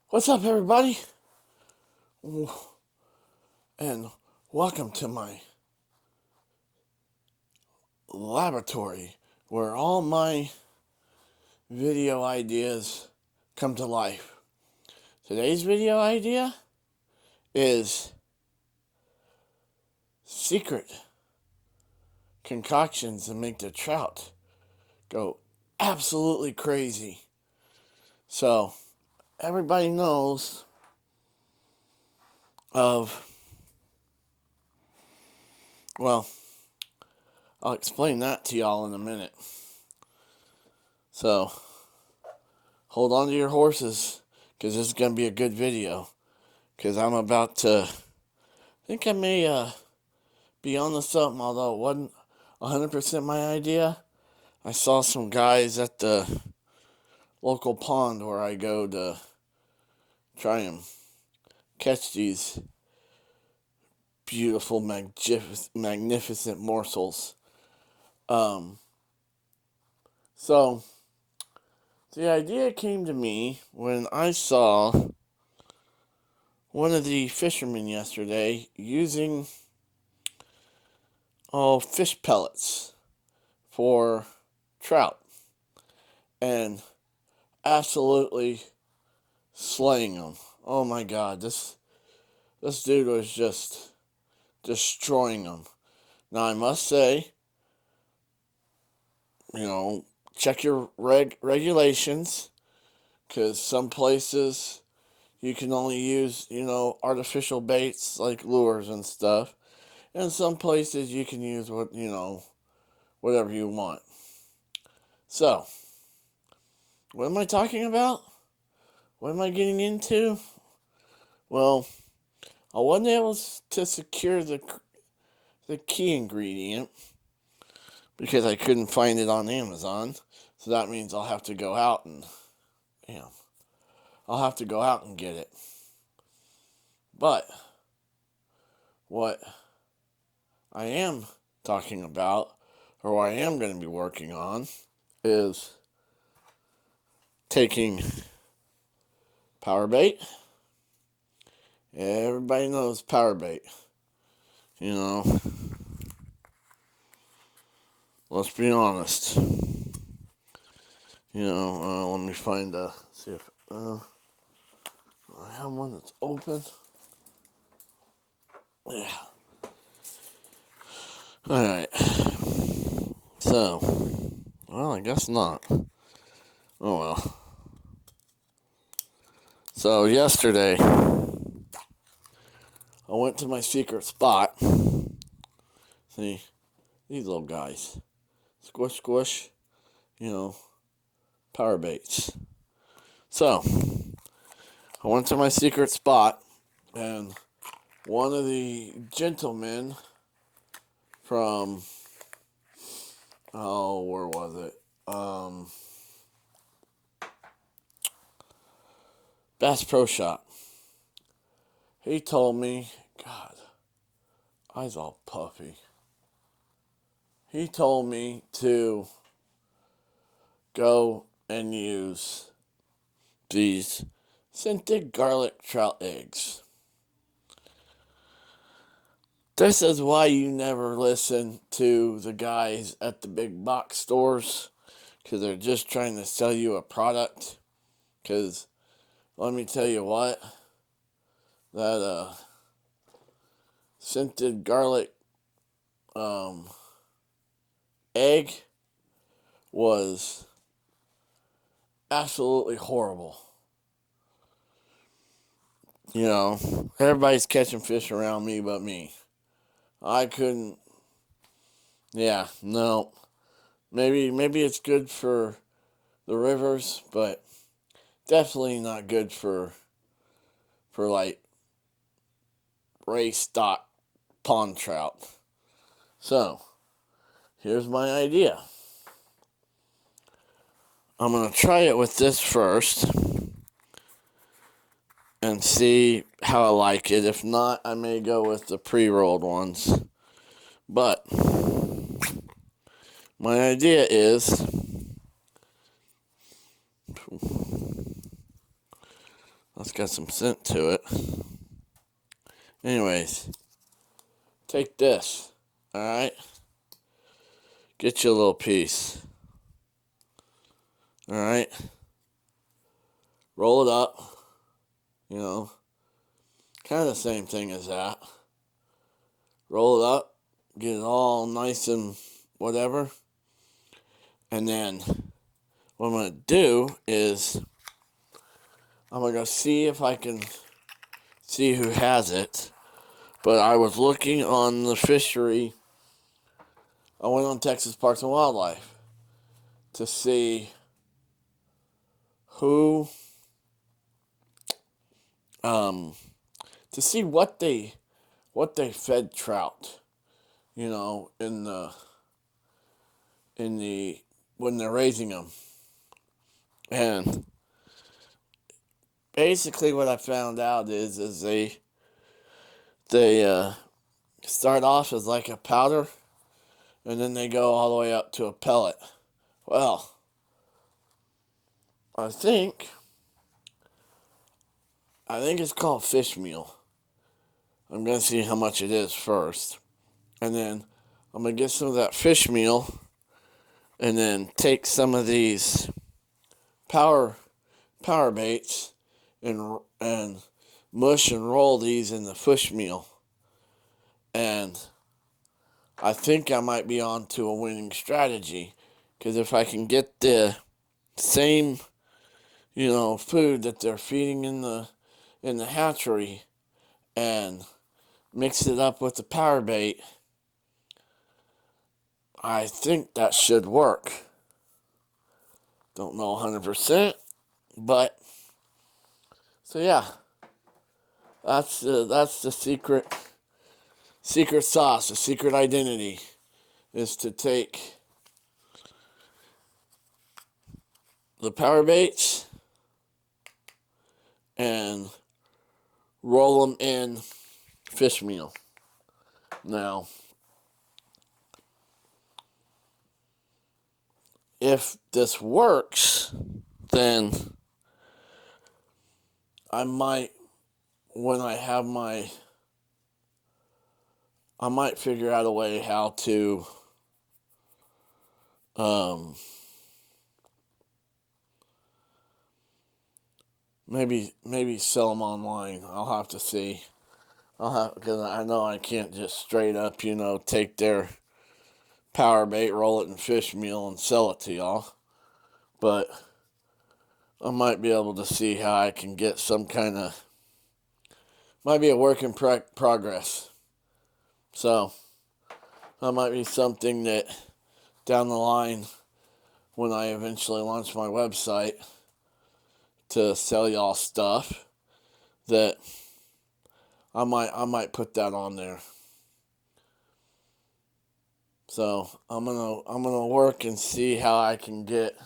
What's up, everybody? And welcome to my laboratory where all my video ideas come to life. Today's video idea is secret concoctions that make the trout go absolutely crazy. So, everybody knows of, well, I'll explain that to y'all in a minute. So, hold on to your horses, because this is going to be a good video. Because I'm about to, I think I may be on to something, although it wasn't 100% my idea. I saw some guys at the local pond where I go to try and catch these beautiful, magnificent morsels. So, the idea came to me when I saw one of the fishermen yesterday using fish pellets for trout and absolutely slaying them. Oh my God, this dude was just destroying them. Now I must say, check your regulations, because some places you can only use, artificial baits like lures and stuff. And some places you can use whatever you want. So, what am I talking about? What am I getting into? Well, I wasn't able to secure the key ingredient because I couldn't find it on Amazon. So that means I'll have to go out and, get it. But what I am talking about, or what I am going to be working on, is taking power bait. Everybody knows power bait. Let's be honest. Let me see if I have one that's open. Yeah. Alright. So, well, I guess not. Oh well. So, yesterday, I went to my secret spot. See, these little guys. Squish, squish, power baits. So, I went to my secret spot, and one of the gentlemen from, where was it? Bass Pro Shop. He told me, God, eyes all puffy. He told me to go and use these scented garlic trout eggs. This is why you never listen to the guys at the big box stores, because they're just trying to sell you a product. Because let me tell you what, that scented garlic egg was absolutely horrible. Everybody's catching fish around me but me. I couldn't. Yeah, no. Maybe it's good for the rivers, but definitely not good for like race stock pond trout. So, here's my idea. I'm going to try it with this first and see how I like it. If not, I may go with the pre-rolled ones. But my idea is, It's got some scent to it. Anyways, take this, alright? Get you a little piece. Alright? Roll it up. You know, kind of the same thing as that. Roll it up. Get it all nice and whatever. And then what I'm going to do is I'm going to go see if I can see who has it. But I was looking on the fishery. I went on Texas Parks and Wildlife to see who, to see what they fed trout, you know, in the when they're raising them. And basically what I found out is they start off as like a powder, and then they go all the way up to a pellet. Well, I think it's called fish meal. I'm going to see how much it is first. And then I'm going to get some of that fish meal and then take some of these power baits and mush and roll these in the fish meal. And I think I might be on to a winning strategy, because if I can get the same, you know, food that they're feeding in the hatchery and mix it up with the power bait, I think that should work. Don't know 100%, but so yeah, that's the secret sauce, the secret identity, is to take the power baits and roll them in fish meal. Now, if this works, then I might, when I have I might figure out a way how to maybe sell them online. I'll have to see. Because I know I can't just straight up, you know, take their power bait, roll it in fish meal, and sell it to y'all. But I might be able to see how I can get some kind of, might be a work in progress. So that might be something that down the line, when I eventually launch my website to sell y'all stuff, that I might put that on there. So I'm gonna work and see how I can get,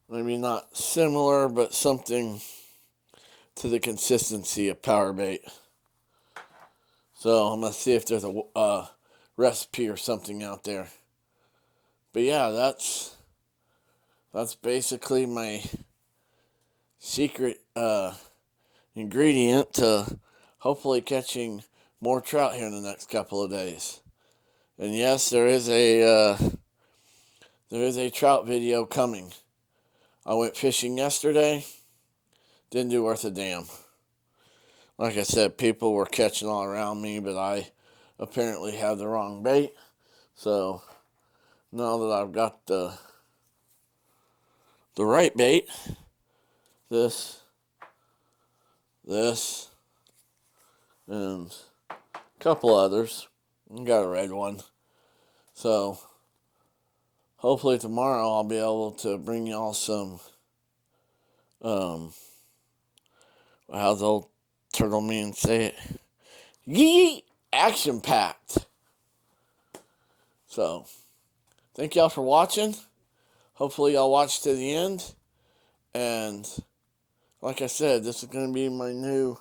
maybe not similar, but something to the consistency of power bait. So I'm gonna see if there's a recipe or something out there. But yeah, that's basically my secret ingredient to hopefully catching more trout here in the next couple of days. And yes, there is a trout video coming. I went fishing yesterday, didn't do worth a damn. Like I said, people were catching all around me, but I apparently have the wrong bait. So now that I've got the right bait, this, and a couple others. I got a red one. So hopefully tomorrow I'll be able to bring y'all some, how's old Turtle Man say it? Yeet! Action packed. So thank y'all for watching. Hopefully y'all watch to the end. And like I said, this is going to be my new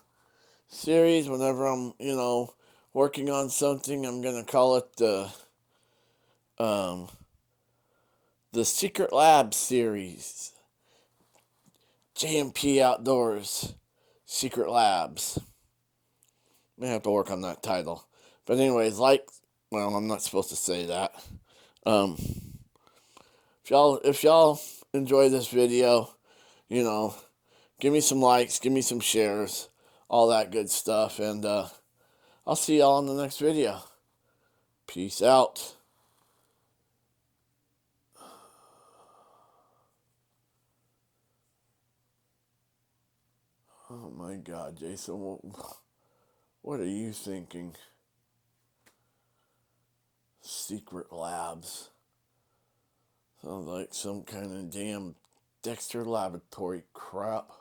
series. Whenever I'm, you know, working on something, I'm going to call it the Secret Lab series. JMP Outdoors Secret Labs. May have to work on that title. But anyways, well, I'm not supposed to say that. Um, if y'all enjoy this video, you know, give me some likes, give me some shares, all that good stuff, and I'll see y'all in the next video. Peace out. Oh my God, Jason, what are you thinking? Secret Labs. Sounds like some kind of damn Dexter Laboratory crap.